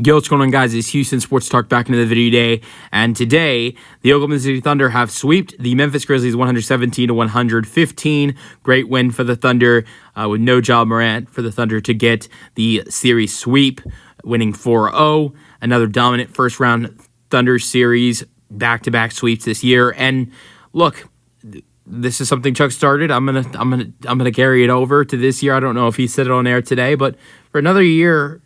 Yo, what's going on, guys? It's Houston Sports Talk back into the video day, and today the Oklahoma City Thunder have swept the Memphis Grizzlies 117-115. Great win for the Thunder with no Ja Morant for the Thunder to get the series sweep, winning 4-0. Another dominant first-round Thunder series, back-to-back sweeps this year. And look, this is something Chuck started. I'm gonna carry it over to this year. I don't know if he said it on air today, but for another year,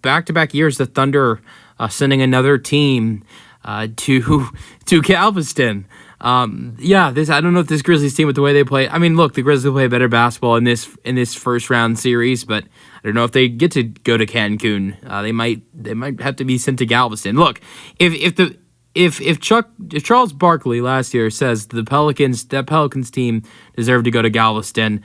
back-to-back years, the Thunder sending another team to Galveston. I don't know if this Grizzlies team with the way they play. I mean, look, the Grizzlies play better basketball in this first round series, but I don't know if they get to go to Cancun. They might have to be sent to Galveston. Look, if Charles Barkley last year says that Pelicans team deserved to go to Galveston,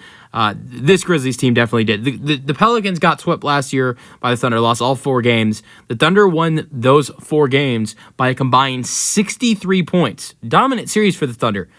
this Grizzlies team definitely did. The Pelicans got swept last year by the Thunder, lost all 4 games. The Thunder won those 4 games by a combined 63 points. Dominant series for the Thunder.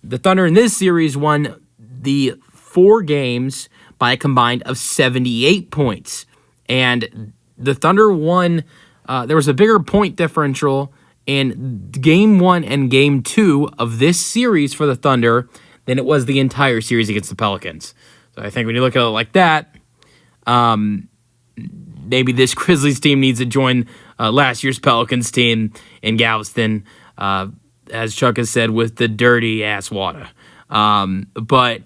The Thunder in this series won the 4 games by a combined of 78 points. And the Thunder won, there was a bigger point differential in Game 1 and Game 2 of this series for the Thunder than it was the entire series against the Pelicans. So I think when you look at it like that, maybe this Grizzlies team needs to join last year's Pelicans team in Galveston, as Chuck has said, with the dirty-ass water. But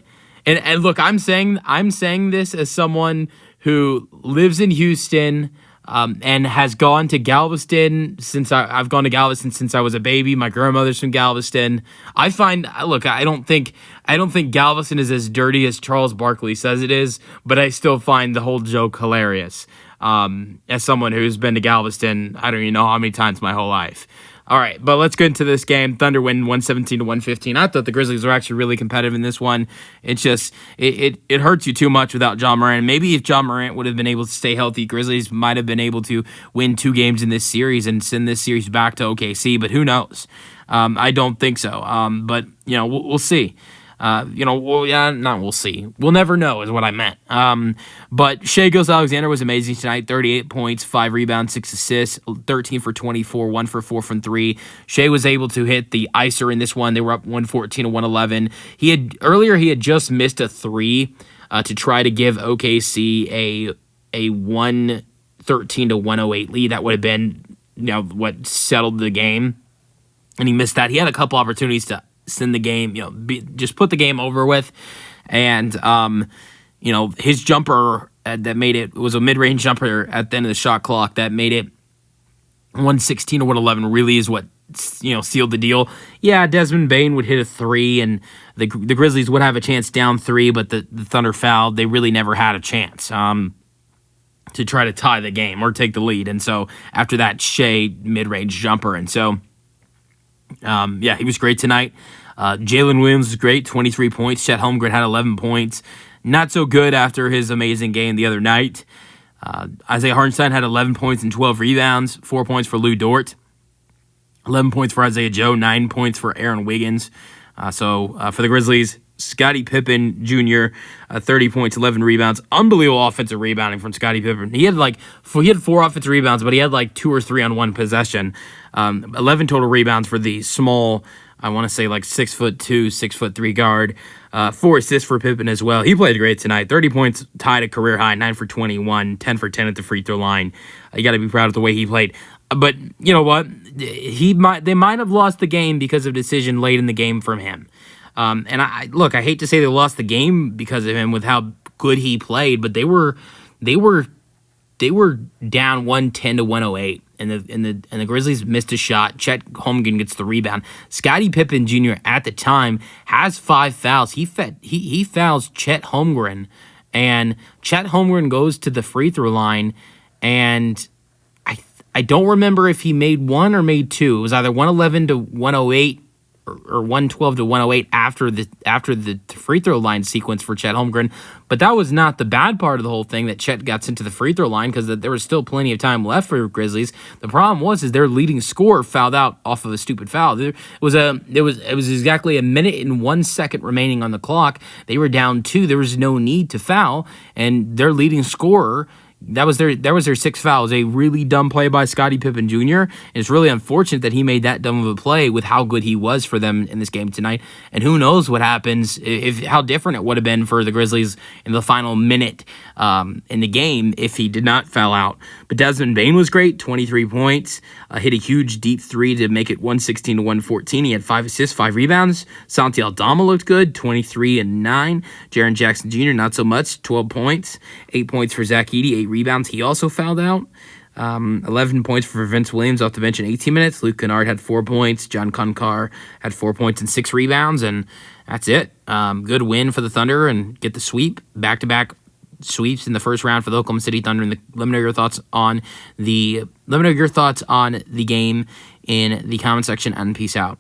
look, I'm saying this as someone who lives in Houston, and has gone to Galveston since I've gone to Galveston since I was a baby. My grandmother's from Galveston. I don't think Galveston is as dirty as Charles Barkley says it is, but I still find the whole joke hilarious. As someone who's been to Galveston, I don't even know how many times my whole life. All right, but let's get into this game. Thunder win 117-115. I thought the Grizzlies were actually really competitive in this one. It's just, it hurts you too much without Ja Morant. Maybe if Ja Morant would have been able to stay healthy, Grizzlies might have been able to win 2 games in this series and send this series back to OKC, but who knows? I don't think so. But, we'll see. We'll see. We'll never know is what I meant. But Shai Gilgeous-Alexander was amazing tonight. 38 points, 5 rebounds, 6 assists, 13 for 24, 1 for 4 from 3. Shai was able to hit the icer in this one. They were up 114-111. He had just missed a 3 to try to give OKC a 113-108 lead. That would have been, what settled the game. And he missed that. He had a couple opportunities to send the game, just put the game over with. And, his jumper that made it was a mid-range jumper at the end of the shot clock that made it 116-111 really is what, sealed the deal. Yeah, Desmond Bane would hit a 3, and the Grizzlies would have a chance down 3, but the Thunder fouled. They really never had a chance to try to tie the game or take the lead. And so after that, Shai mid-range jumper. And so, he was great tonight. Jalen Williams was great, 23 points. Chet Holmgren had 11 points. Not so good after his amazing game the other night. Isaiah Hartenstein had 11 points and 12 rebounds, 4 points for Lou Dort, 11 points for Isaiah Joe, 9 points for Aaron Wiggins. For the Grizzlies, Scottie Pippen Jr., 30 points, 11 rebounds. Unbelievable offensive rebounding from Scottie Pippen. He had 4 offensive rebounds, but he had 2 or 3 on one possession. 11 total rebounds for the small, I want to say 6'2", 6'3" guard. 4 assists for Pippen as well. He played great tonight. 30 points, tied a career high, 9 for 21, 10 for 10 at the free throw line. You got to be proud of the way he played. But you know what? They might have lost the game because of a decision late in the game from him. And I hate to say they lost the game because of him with how good he played, but they were down 110-108, and the Grizzlies missed a shot. Chet Holmgren gets the rebound. Scottie Pippen Jr. at the time has 5 fouls. He fouls Chet Holmgren, and Chet Holmgren goes to the free throw line, and I don't remember if he made 1 or made 2. It was either 111-108 or 112-108 after the free throw line sequence for Chet Holmgren. But that was not the bad part of the whole thing, that Chet got sent to the free throw line, because there was still plenty of time left for Grizzlies. The problem was their leading scorer fouled out off of a stupid foul. It was exactly a minute and 1 second remaining on the clock. They were down 2. There was no need to foul, and their leading scorer that was their sixth foul. It was a really dumb play by Scottie Pippen Jr. And it's really unfortunate that he made that dumb of a play with how good he was for them in this game tonight. And who knows what happens, how different it would have been for the Grizzlies in the final minute in the game if he did not foul out. But Desmond Bane was great, 23 points, hit a huge deep three to make it 116 to 114. He had 5 assists, 5 rebounds. Santi Aldama looked good, 23 and 9. Jaren Jackson Jr. not so much, 12 points, 8 points for Zach Edey, 8 rebounds. He also fouled out. 11 points for Vince Williams off the bench in 18 minutes. Luke Kennard had 4 points. John Konkar had 4 points and 6 rebounds, and that's it. Good win for the Thunder and get the sweep, back-to-back sweeps in the first round for the Oklahoma City Thunder. And let me know your thoughts on the game in the comment section, and peace out.